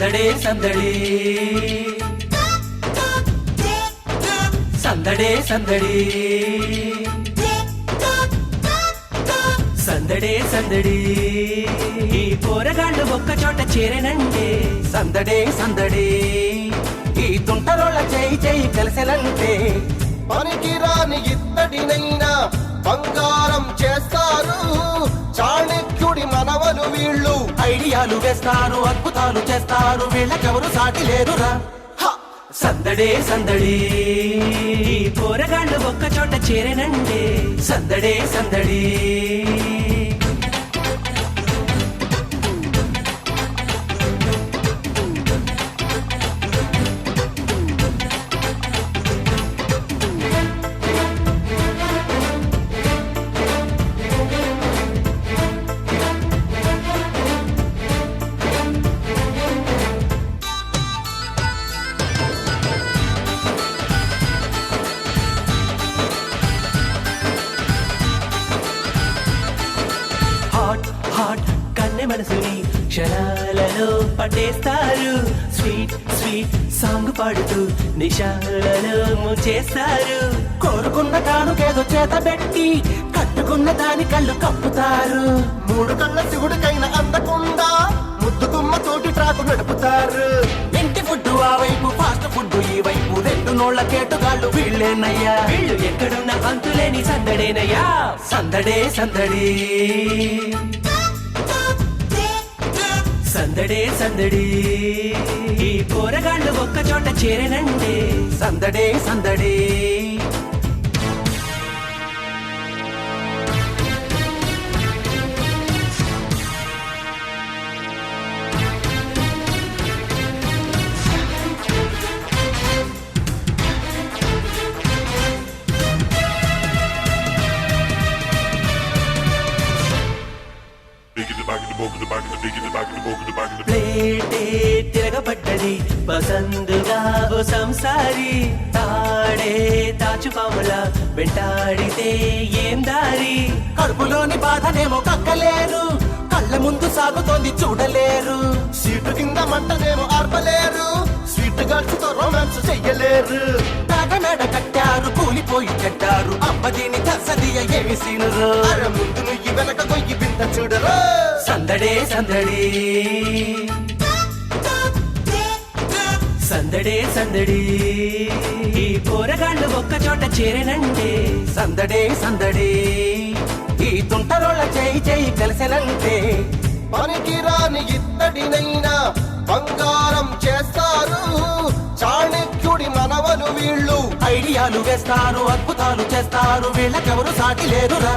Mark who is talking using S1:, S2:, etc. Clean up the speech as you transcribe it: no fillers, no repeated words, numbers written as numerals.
S1: సందడే సందడి సందడే సందడి సందడే సందడి ఈ పోరగాళ్ళు ఒక్క చోట చేరనంటే సందడే సందడి ఈ తుంటరోళ్ళ చేయి చేయి కలిసెనంటే
S2: పనికి రాని ఇత్తడినైనా బంగారం చేస్తారు చాణక్యుడి మనవలు వీళ్ళు
S1: ఐడియాలు వేస్తారు అద్భుతాలు చేస్తారు వీళ్ళకెవరు సాటి లేరురా సందడే సందడి పోరగాళ్ళు ఒక్క చోట చేరనంటే సందడే సందడి హాట్ కన్నె మనసుని క్షణాలలో పట్టేస్తారు స్వీట్ స్వీట్ సాంగ్ పాడుతూ నిశాలలో ముంచేస్తారు కోరుకున్న కానుకేదో చేత పెట్టి కట్టుకున్న దాని కళ్ళు కప్పుతారు
S2: మూడు కళ్ళ శివుడికైనా అందకుండా ముద్దు గుమ్మ తోటి ట్రాకు నడుపుతారు
S1: ఇంటి ఫుడ్ ఆ వైపు ఫాస్ట్ ఫుడ్ ఈ వైపు రెండు నోళ్ల కేటుగాళ్ళు వీళ్ళేనయ్యా వీళ్ళు ఎక్కడున్న అంతులేని సందడేనయ్యా సందడే సందడి సందడే సందడి ఈ పోరగాళ్ళు ఒక్క చోట చేరనంటే సందడే సందడి ప్లేటే తిరగబడ్డది పసందుగా ఓ సంసారి తాడే తాచుపాముల వెంటాడితే ఏం దారి కడుపులోని బాధనేమో కక్కలేరు కళ్ళ ముందు సాగుతోంది చూడలేరు
S2: సీటు కింద మంటనేమో ఆర్పలేరు స్వీట్ గర్ల్స్ తో రొమాన్స్ చెయ్యలేరు
S1: తాగనడ కట్టారు కూలిపోయి చెట్టారు అమ్మదీని తసదియ ఏమి సీనురు
S2: అర ముందు నుయ్యి వెనక కొయ్యి వింత చూడరు
S1: సందడే సందడి సందడే సందడి ఈ పోరగాళ్ళు ఒక్క చోట చేరనంటే సందడే సందడి ఈ తుంటరోళ్ళ చేయి చేయి కలిసెనంటే
S2: పనికి రాని ఇత్తడినైనా బంగారం చేస్తారు చాణక్యుడి మనవలు వీళ్ళు
S1: ఐడియాలు వేస్తారు అద్భుతాలు చేస్తారు వీళ్ళకెవరు సాటి లేరురా